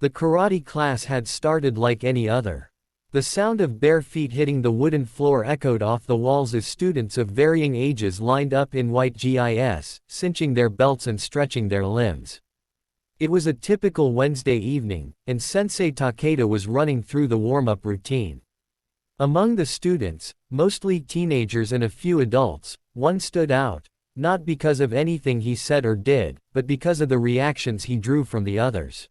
The karate class had started like any other. The sound of bare feet hitting the wooden floor echoed off the walls as students of varying ages lined up in white GIS, cinching their belts and stretching their limbs. It was a typical Wednesday evening, and Sensei Takeda was running through the warm-up routine. Among the students, mostly teenagers and a few adults, one stood out, not because of anything he said or did, but because of the reactions he drew from the others.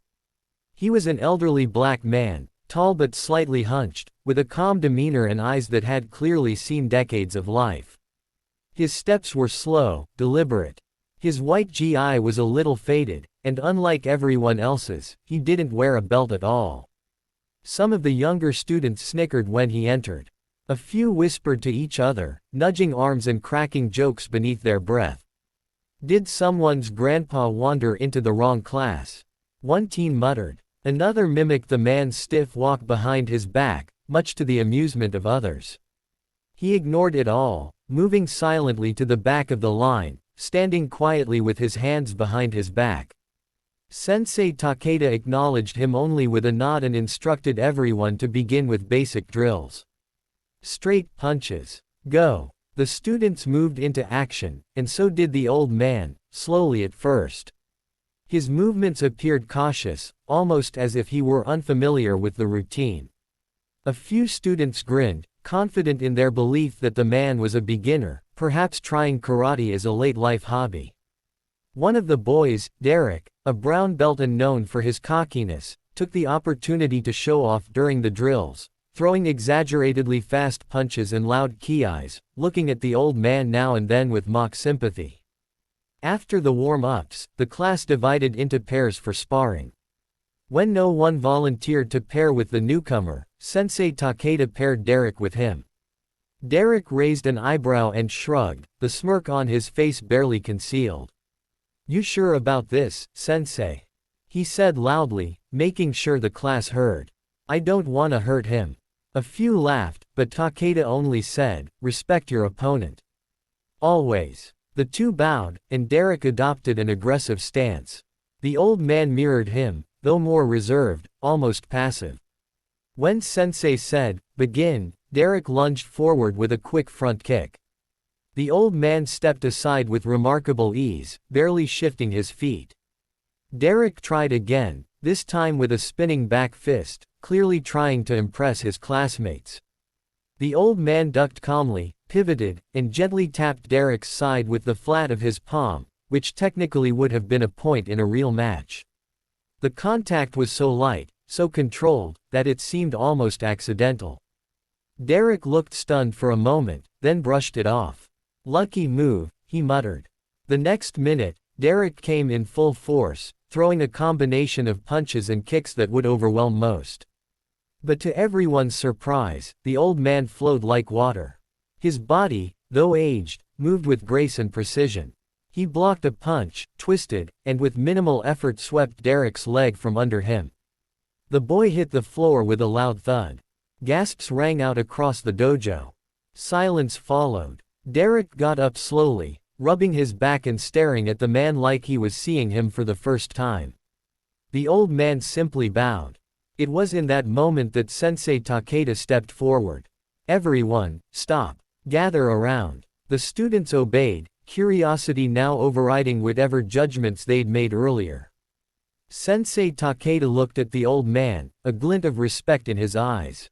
He was an elderly black man, tall but slightly hunched, with a calm demeanor and eyes that had clearly seen decades of life. His steps were slow, deliberate. His white GI was a little faded, and unlike everyone else's, he didn't wear a belt at all. Some of the younger students snickered when he entered. A few whispered to each other, nudging arms and cracking jokes beneath their breath. Did someone's grandpa wander into the wrong class? One teen muttered. Another mimicked the man's stiff walk behind his back, much to the amusement of others. He ignored it all, moving silently to the back of the line, standing quietly with his hands behind his back. Sensei Takeda acknowledged him only with a nod and instructed everyone to begin with basic drills. Straight punches. Go. The students moved into action, and so did the old man, slowly at first. His movements appeared cautious, almost as if he were unfamiliar with the routine. A few students grinned, confident in their belief that the man was a beginner, perhaps trying karate as a late-life hobby. One of the boys, Derek, a brown belt and known for his cockiness, took the opportunity to show off during the drills, throwing exaggeratedly fast punches and loud kiais, looking at the old man now and then with mock sympathy. After the warm-ups, the class divided into pairs for sparring. When no one volunteered to pair with the newcomer, Sensei Takeda paired Derek with him. Derek raised an eyebrow and shrugged, the smirk on his face barely concealed. "You sure about this, Sensei?" he said loudly, making sure the class heard. "I don't wanna hurt him." A few laughed, but Takeda only said, "Respect your opponent." "Always." The two bowed, and Derek adopted an aggressive stance. The old man mirrored him, though more reserved, almost passive. When Sensei said, "Begin," Derek lunged forward with a quick front kick. The old man stepped aside with remarkable ease, barely shifting his feet. Derek tried again, this time with a spinning back fist, clearly trying to impress his classmates. The old man ducked calmly, pivoted, and gently tapped Derek's side with the flat of his palm, which technically would have been a point in a real match. The contact was so light, so controlled, that it seemed almost accidental. Derek looked stunned for a moment, then brushed it off. "Lucky move," he muttered. The next minute, Derek came in full force, throwing a combination of punches and kicks that would overwhelm most. But to everyone's surprise, the old man flowed like water. His body, though aged, moved with grace and precision. He blocked a punch, twisted, and with minimal effort swept Derek's leg from under him. The boy hit the floor with a loud thud. Gasps rang out across the dojo. Silence followed. Derek got up slowly, rubbing his back and staring at the man like he was seeing him for the first time. The old man simply bowed. It was in that moment that Sensei Takeda stepped forward. "Everyone, stop. Gather around." The students obeyed, curiosity now overriding whatever judgments they'd made earlier. Sensei Takeda looked at the old man, a glint of respect in his eyes.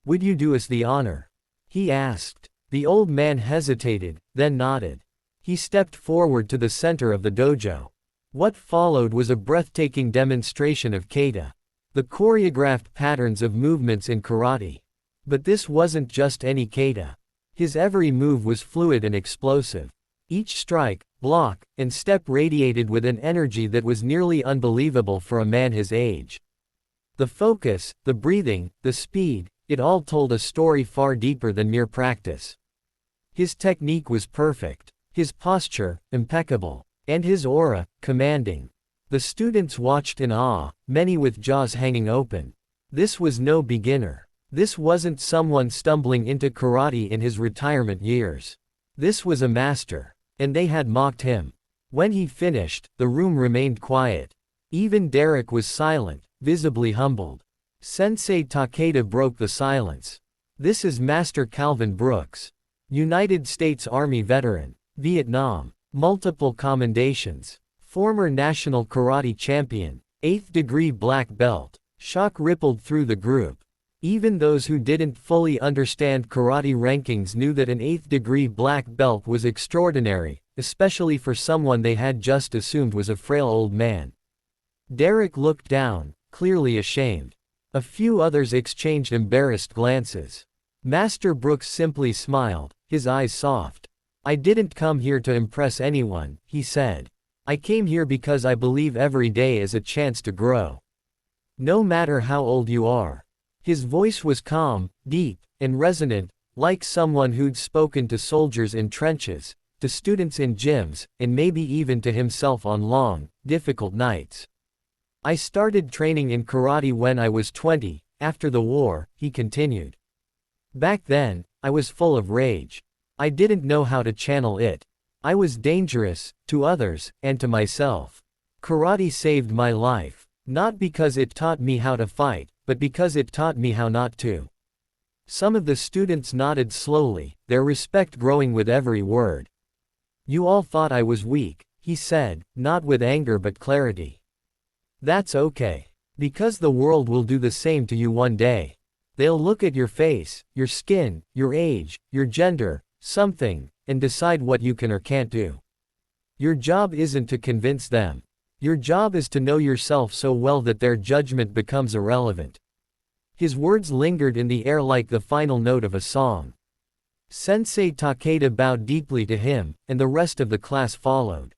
"Would you do us the honor?" he asked. The old man hesitated, then nodded. He stepped forward to the center of the dojo. What followed was a breathtaking demonstration of kata, the choreographed patterns of movements in karate. But this wasn't just any kata. His every move was fluid and explosive. Each strike, block, and step radiated with an energy that was nearly unbelievable for a man his age. The focus, the breathing, the speed, it all told a story far deeper than mere practice. His technique was perfect, his posture, impeccable, and his aura, commanding. The students watched in awe, many with jaws hanging open. This was no beginner. This wasn't someone stumbling into karate in his retirement years. This was a master. And they had mocked him. When he finished, the room remained quiet. Even Derek was silent, visibly humbled. Sensei Takeda broke the silence. "This is Master Calvin Brooks. United States Army veteran. Vietnam. Multiple commendations. Former national karate champion. 8th degree black belt." Shock rippled through the group. Even those who didn't fully understand karate rankings knew that an 8th degree black belt was extraordinary, especially for someone they had just assumed was a frail old man. Derek looked down, clearly ashamed. A few others exchanged embarrassed glances. Master Brooks simply smiled, his eyes soft. "I didn't come here to impress anyone," he said. "I came here because I believe every day is a chance to grow. No matter how old you are." His voice was calm, deep, and resonant, like someone who'd spoken to soldiers in trenches, to students in gyms, and maybe even to himself on long, difficult nights. "I started training in karate when I was 20, after the war," he continued. "Back then, I was full of rage. I didn't know how to channel it. I was dangerous, to others, and to myself. Karate saved my life, not because it taught me how to fight, but because it taught me how not to." Some of the students nodded slowly, their respect growing with every word. "You all thought I was weak," he said, not with anger but clarity. "That's okay. Because the world will do the same to you one day. They'll look at your face, your skin, your age, your gender, something, and decide what you can or can't do. Your job isn't to convince them. Your job is to know yourself so well that their judgment becomes irrelevant." His words lingered in the air like the final note of a song. Sensei Takeda bowed deeply to him, and the rest of the class followed.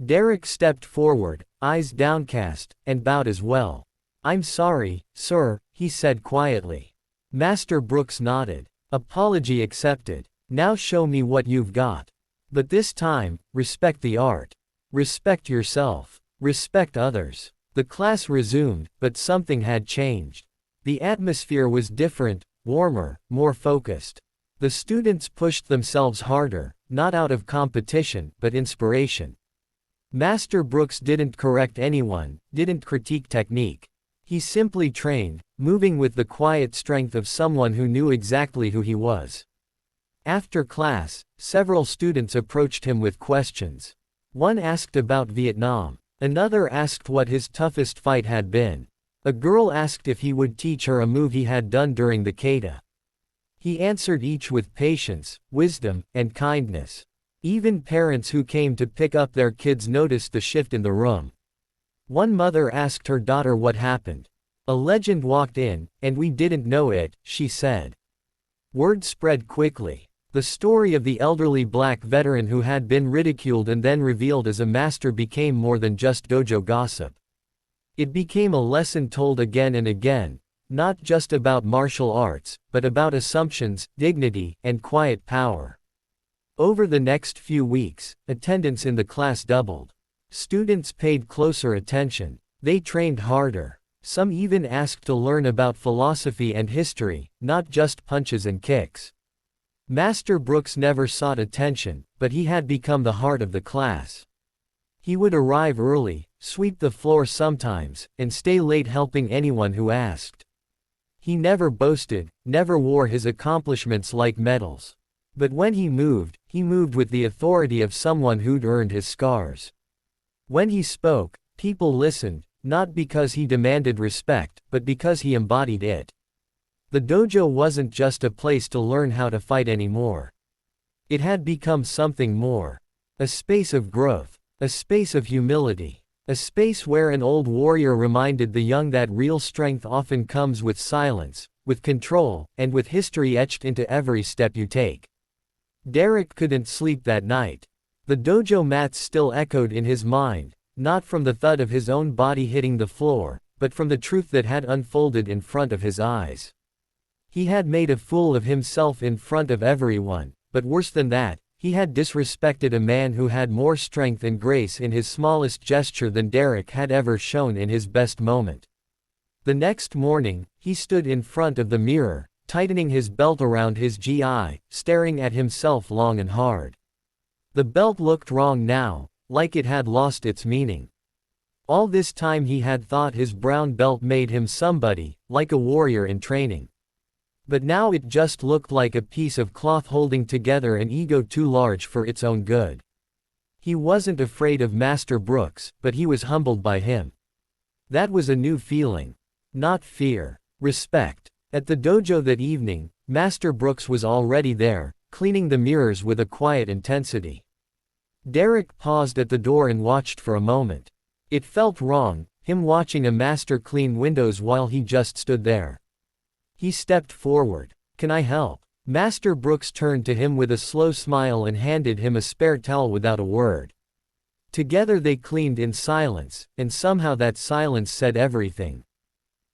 Derek stepped forward, eyes downcast, and bowed as well. "I'm sorry, sir," he said quietly. Master Brooks nodded. "Apology accepted. Now show me what you've got. But this time, respect the art. Respect yourself. Respect others." The class resumed, but something had changed. The atmosphere was different, warmer, more focused. The students pushed themselves harder, not out of competition, but inspiration. Master Brooks didn't correct anyone, didn't critique technique. He simply trained, moving with the quiet strength of someone who knew exactly who he was. After class, several students approached him with questions. One asked about Vietnam. Another asked what his toughest fight had been. A girl asked if he would teach her a move he had done during the kata. He answered each with patience, wisdom, and kindness. Even parents who came to pick up their kids noticed the shift in the room. One mother asked her daughter what happened. "A legend walked in, and we didn't know it," she said. Word spread quickly. The story of the elderly black veteran who had been ridiculed and then revealed as a master became more than just dojo gossip. It became a lesson told again and again, not just about martial arts, but about assumptions, dignity, and quiet power. Over the next few weeks, attendance in the class doubled. Students paid closer attention. They trained harder. Some even asked to learn about philosophy and history, not just punches and kicks. Master Brooks never sought attention, but he had become the heart of the class. He would arrive early, sweep the floor sometimes, and stay late helping anyone who asked. He never boasted, never wore his accomplishments like medals. But when he moved with the authority of someone who'd earned his scars. When he spoke, people listened, not because he demanded respect, but because he embodied it. The dojo wasn't just a place to learn how to fight anymore. It had become something more. A space of growth. A space of humility. A space where an old warrior reminded the young that real strength often comes with silence, with control, and with history etched into every step you take. Derek couldn't sleep that night. The dojo mats still echoed in his mind, not from the thud of his own body hitting the floor, but from the truth that had unfolded in front of his eyes. He had made a fool of himself in front of everyone, but worse than that, he had disrespected a man who had more strength and grace in his smallest gesture than Derek had ever shown in his best moment. The next morning, he stood in front of the mirror, tightening his belt around his GI, staring at himself long and hard. The belt looked wrong now, like it had lost its meaning. All this time he had thought his brown belt made him somebody, like a warrior in training. But now it just looked like a piece of cloth holding together an ego too large for its own good. He wasn't afraid of Master Brooks, but he was humbled by him. That was a new feeling. Not fear. Respect. At the dojo that evening, Master Brooks was already there, cleaning the mirrors with a quiet intensity. Derek paused at the door and watched for a moment. It felt wrong, him watching a master clean windows while he just stood there. He stepped forward. "Can I help?" Master Brooks turned to him with a slow smile and handed him a spare towel without a word. Together they cleaned in silence, and somehow that silence said everything.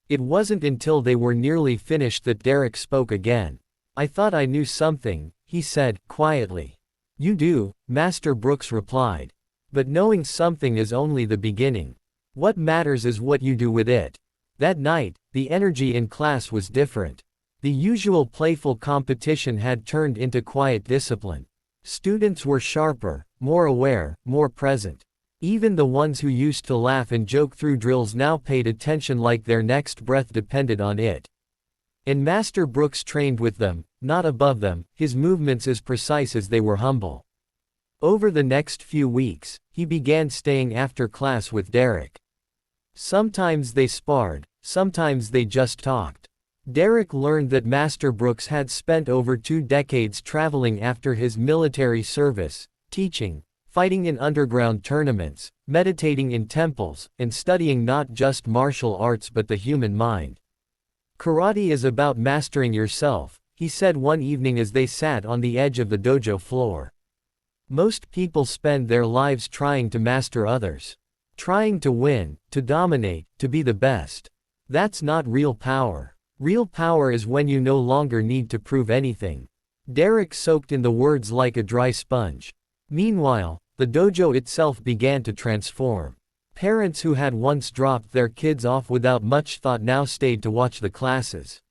It wasn't until they were nearly finished that Derek spoke again. "I thought I knew something," he said, quietly. "You do," Master Brooks replied. "But knowing something is only the beginning. What matters is what you do with it." That night, the energy in class was different. The usual playful competition had turned into quiet discipline. Students were sharper, more aware, more present. Even the ones who used to laugh and joke through drills now paid attention like their next breath depended on it. And Master Brooks trained with them, not above them, his movements as precise as they were humble. Over the next few weeks, he began staying after class with Derek. Sometimes they sparred, sometimes they just talked. Derek learned that Master Brooks had spent over 2 decades traveling after his military service, teaching, fighting in underground tournaments, meditating in temples, and studying not just martial arts but the human mind. "Karate is about mastering yourself," he said one evening as they sat on the edge of the dojo floor. "Most people spend their lives trying to master others. Trying to win, to dominate, to be the best. That's not real power. Real power is when you no longer need to prove anything." Derek soaked in the words like a dry sponge. Meanwhile, the dojo itself began to transform. Parents who had once dropped their kids off without much thought now stayed to watch the classes.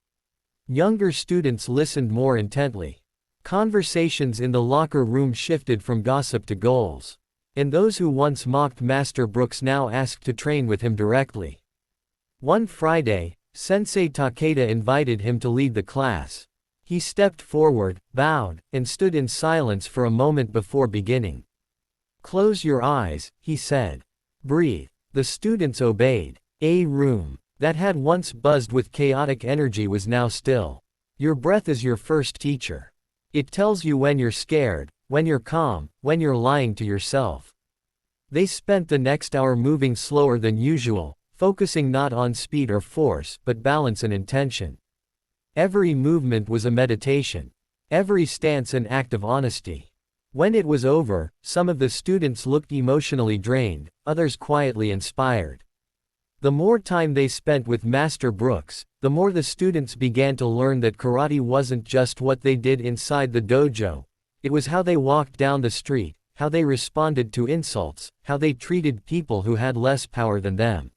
Younger students listened more intently. Conversations in the locker room shifted from gossip to goals. And those who once mocked Master Brooks now asked to train with him directly. One Friday, Sensei Takeda invited him to lead the class. He stepped forward, bowed, and stood in silence for a moment before beginning. "Close your eyes," he said. "Breathe." The students obeyed. A room that had once buzzed with chaotic energy was now still. Your breath is your first teacher. It tells you when you're scared, when you're calm, when you're lying to yourself. They spent the next hour moving slower than usual, focusing not on speed or force but balance and intention. Every movement was a meditation. Every stance an act of honesty. When it was over, some of the students looked emotionally drained, others quietly inspired. The more time they spent with Master Brooks, the more the students began to learn that karate wasn't just what they did inside the dojo. It was how they walked down the street, how they responded to insults, how they treated people who had less power than them.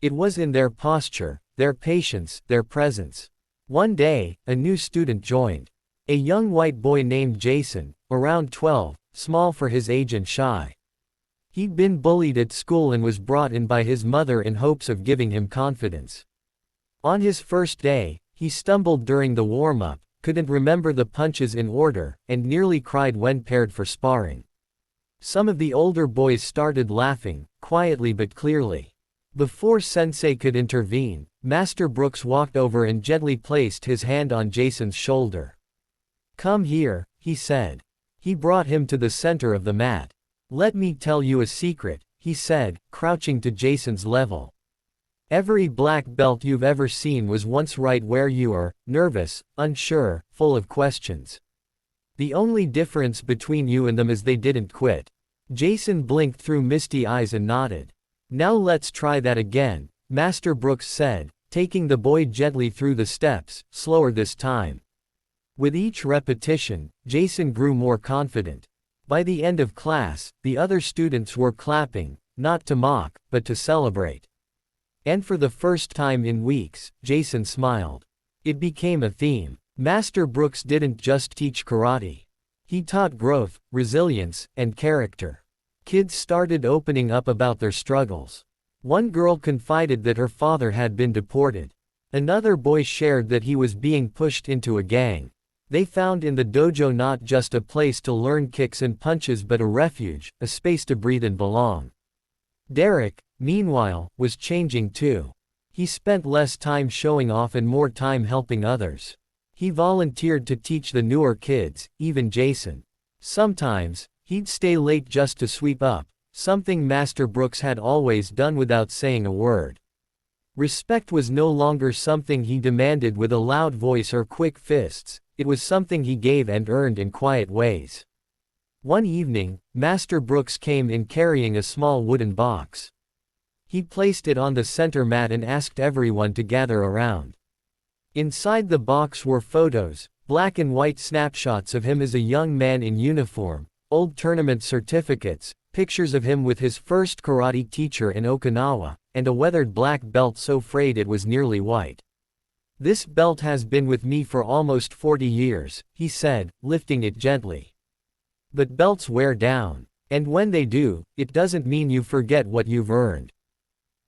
It was in their posture, their patience, their presence. One day, a new student joined. A young white boy named Jason, around 12, small for his age and shy. He'd been bullied at school and was brought in by his mother in hopes of giving him confidence. On his first day, he stumbled during the warm-up, couldn't remember the punches in order, and nearly cried when paired for sparring. Some of the older boys started laughing, quietly but clearly. Before Sensei could intervene, Master Brooks walked over and gently placed his hand on Jason's shoulder. "Come here," he said. He brought him to the center of the mat. "Let me tell you a secret," he said, crouching to Jason's level. "Every black belt you've ever seen was once right where you are, nervous, unsure, full of questions. The only difference between you and them is they didn't quit." Jason blinked through misty eyes and nodded. "Now let's try that again," Master Brooks said, taking the boy gently through the steps, slower this time. With each repetition, Jason grew more confident. By the end of class, the other students were clapping, not to mock, but to celebrate. And for the first time in weeks, Jason smiled. It became a theme. Master Brooks didn't just teach karate. He taught growth, resilience, and character. Kids started opening up about their struggles. One girl confided that her father had been deported. Another boy shared that he was being pushed into a gang. They found in the dojo not just a place to learn kicks and punches but a refuge, a space to breathe and belong. Derek, meanwhile, was changing too. He spent less time showing off and more time helping others. He volunteered to teach the newer kids, even Jason. Sometimes, he'd stay late just to sweep up, something Master Brooks had always done without saying a word. Respect was no longer something he demanded with a loud voice or quick fists, it was something he gave and earned in quiet ways. One evening, Master Brooks came in carrying a small wooden box. He placed it on the center mat and asked everyone to gather around. Inside the box were photos, black and white snapshots of him as a young man in uniform, old tournament certificates, pictures of him with his first karate teacher in Okinawa, and a weathered black belt so frayed it was nearly white. "This belt has been with me for almost 40 years, he said, lifting it gently. "But belts wear down. And when they do, it doesn't mean you forget what you've earned.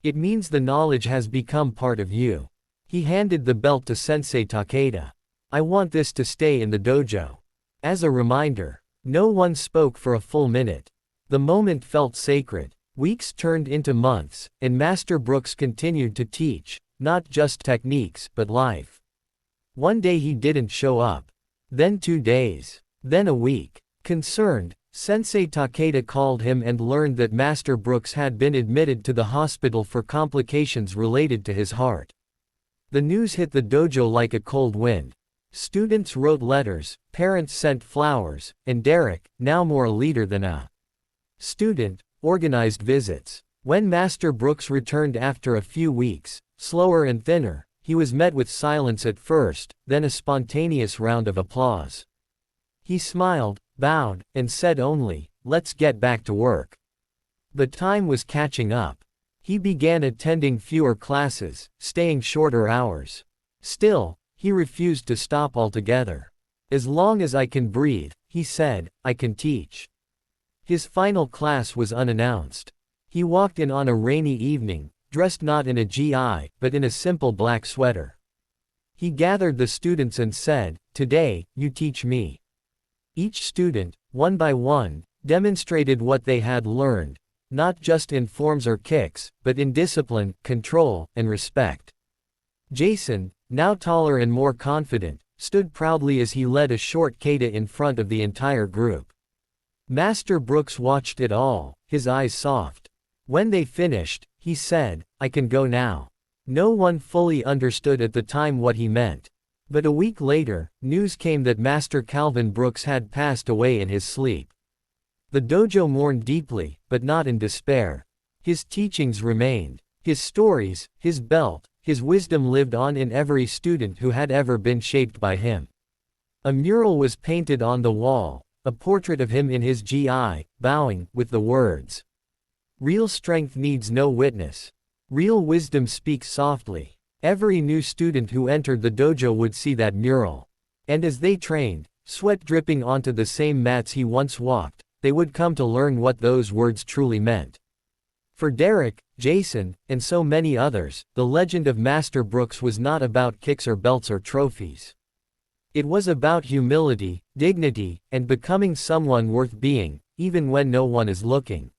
It means the knowledge has become part of you." He handed the belt to Sensei Takeda. "I want this to stay in the dojo. As a reminder." No one spoke for a full minute. The moment felt sacred. Weeks turned into months, and Master Brooks continued to teach, not just techniques, but life. One day he didn't show up. Then 2 days. Then a week. Concerned, Sensei Takeda called him and learned that Master Brooks had been admitted to the hospital for complications related to his heart. The news hit the dojo like a cold wind. Students wrote letters, parents sent flowers, and Derek, now more a leader than a student, organized visits. When Master Brooks returned after a few weeks, slower and thinner, he was met with silence at first, then a spontaneous round of applause. He smiled, bowed, and said only, "Let's get back to work." The time was catching up. He began attending fewer classes, staying shorter hours. Still, he refused to stop altogether. "As long as I can breathe," he said, "I can teach." His final class was unannounced. He walked in on a rainy evening, dressed not in a GI, but in a simple black sweater. He gathered the students and said, "Today, you teach me." Each student, one by one, demonstrated what they had learned, not just in forms or kicks, but in discipline, control, and respect. Jason, now taller and more confident, stood proudly as he led a short kata in front of the entire group. Master Brooks watched it all, his eyes soft. When they finished, he said, "I can go now." No one fully understood at the time what he meant. But a week later, news came that Master Calvin Brooks had passed away in his sleep. The dojo mourned deeply, but not in despair. His teachings remained. His stories, his belt, his wisdom lived on in every student who had ever been shaped by him. A mural was painted on the wall, a portrait of him in his GI, bowing, with the words, "Real strength needs no witness. Real wisdom speaks softly." Every new student who entered the dojo would see that mural. And as they trained, sweat dripping onto the same mats he once walked, they would come to learn what those words truly meant. For Derek, Jason, and so many others, the legend of Master Brooks was not about kicks or belts or trophies. It was about humility, dignity, and becoming someone worth being, even when no one is looking.